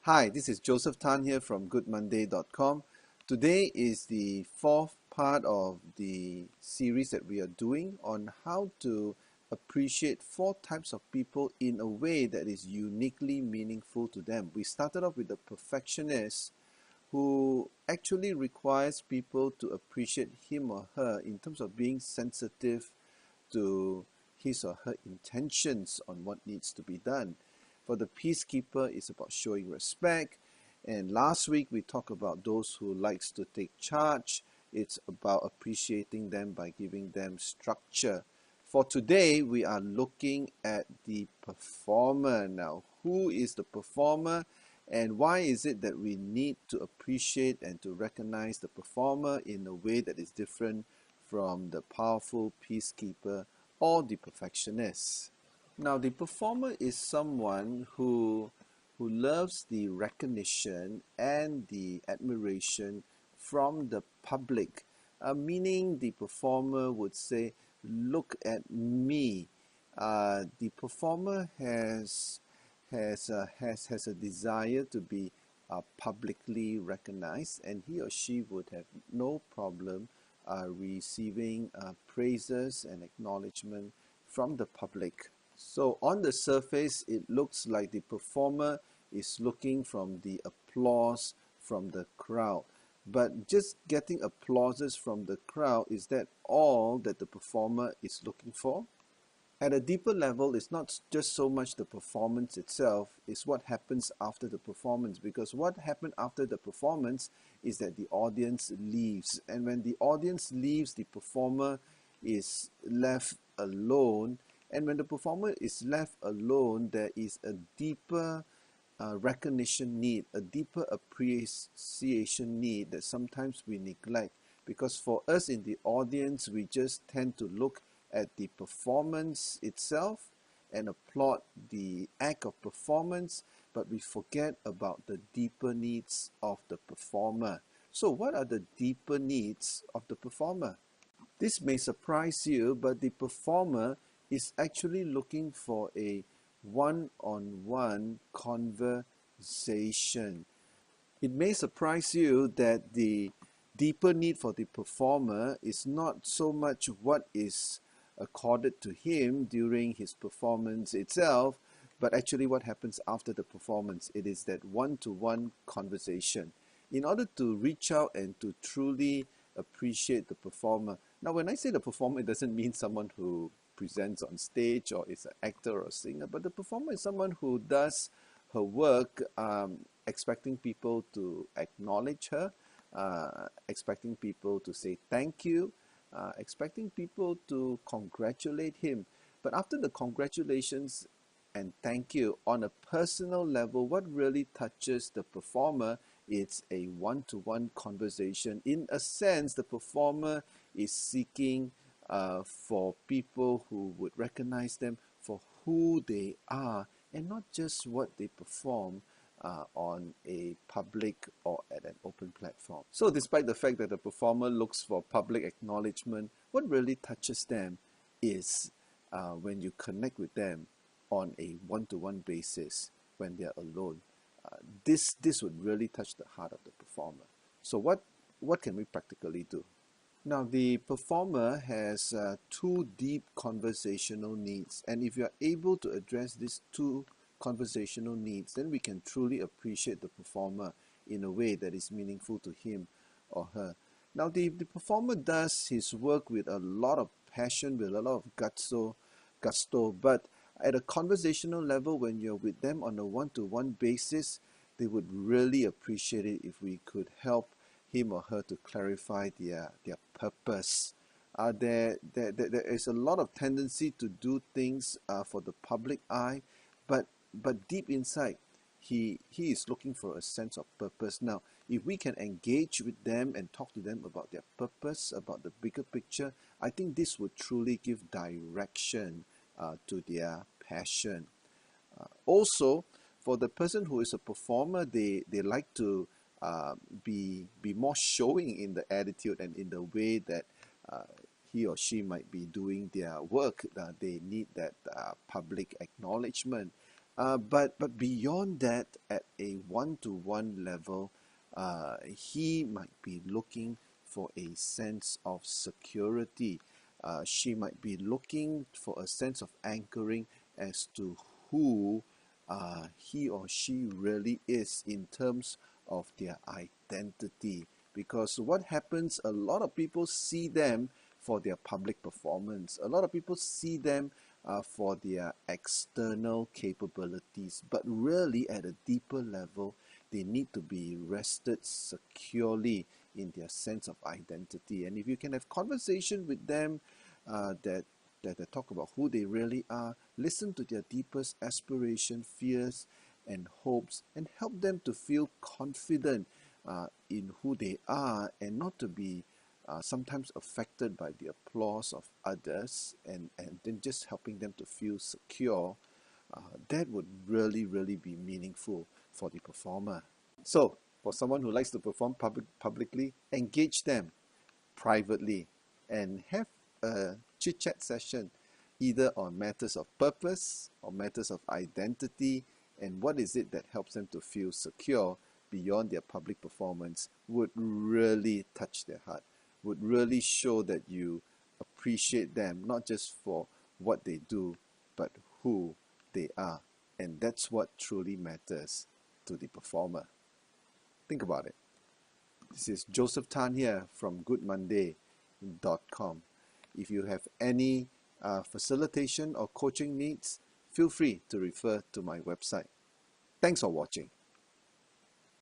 Hi, this is Joseph Tan here from GoodMonday.com. Today is the fourth part of the series that we are doing on how to appreciate four types of people in a way that is uniquely meaningful to them. We started off with the perfectionist who actually requires people to appreciate him or her in terms of being sensitive to his or her intentions on what needs to be done. For the peacekeeper, it's about showing respect. And last week we talked about those who likes to take charge. It's about appreciating them by giving them structure. For today, we are looking at the performer. Now, who is the performer and why is it that we need to appreciate and to recognize the performer in a way that is different from the powerful peacekeeper or the perfectionist? Now, the performer is someone who loves the recognition and the admiration from the public, meaning the performer would say, "Look at me." The performer has a desire to be publicly recognized, and he or she would have no problem receiving praises and acknowledgement from the public. So on the surface, it looks like the performer is looking from the applause from the crowd. But just getting applauses from the crowd, is that all that the performer is looking for? At a deeper level, it's not just so much the performance itself, it's what happens after the performance. Because what happened after the performance is that the audience leaves. And when the audience leaves, the performer is left alone. And when the performer is left alone, there is a deeper recognition need, a deeper appreciation need that sometimes we neglect. Because for us in the audience, we just tend to look at the performance itself and applaud the act of performance, but we forget about the deeper needs of the performer. So what are the deeper needs of the performer? This may surprise you, but the performer is actually looking for a one-on-one conversation. It may surprise you that the deeper need for the performer is not so much what is accorded to him during his performance itself, but actually what happens after the performance. It is that one-to-one conversation. In order to reach out and to truly appreciate the performer. Now, when I say the performer, it doesn't mean someone who presents on stage or is an actor or singer, but the performer is someone who does her work expecting people to acknowledge her, expecting people to say thank you, expecting people to congratulate him. But after the congratulations and thank you, on a personal level, what really touches the performer, it's a one-to-one conversation. In a sense, the performer is seeking for people who would recognize them for who they are and not just what they perform on a public or at an open platform. So despite the fact that the performer looks for public acknowledgement, what really touches them is when you connect with them on a one-to-one basis when they're alone. This would really touch the heart of the performer. So what can we practically do? Now, the performer has two deep conversational needs, and if you are able to address these two conversational needs, then we can truly appreciate the performer in a way that is meaningful to him or her. Now, the performer does his work with a lot of passion, with a lot of gusto, but at a conversational level, when you're with them on a one-to-one basis, they would really appreciate it if we could help him or her to clarify their purpose. There is a lot of tendency to do things for the public eye, but deep inside, he is looking for a sense of purpose. Now, if we can engage with them and talk to them about their purpose, about the bigger picture, I think this would truly give direction to their passion. Also, for the person who is a performer, they like to be more showing in the attitude and in the way that he or she might be doing their work. They need that public acknowledgement. But beyond that, at a one-to-one level, he might be looking for a sense of security. She might be looking for a sense of anchoring as to who he or she really is in terms of their identity. Because what happens, a lot of people see them for their public performance. A lot of people see them for their external capabilities, but really at a deeper level, they need to be rested securely in their sense of identity. And if you can have conversation with them that they talk about who they really are, listen to their deepest aspiration, fears, and hopes, and help them to feel confident in who they are and not to be sometimes affected by the applause of others, and then just helping them to feel secure, that would really be meaningful for the performer. So, for someone who likes to perform publicly, engage them privately and have a chit chat session either on matters of purpose or matters of identity, and what is it that helps them to feel secure beyond their public performance would really touch their heart, would really show that you appreciate them, not just for what they do, but who they are. And that's what truly matters to the performer. Think about it. This is Joseph Tan here from goodmonday.com. If you have any facilitation or coaching needs, feel free to refer to my website. Thanks for watching.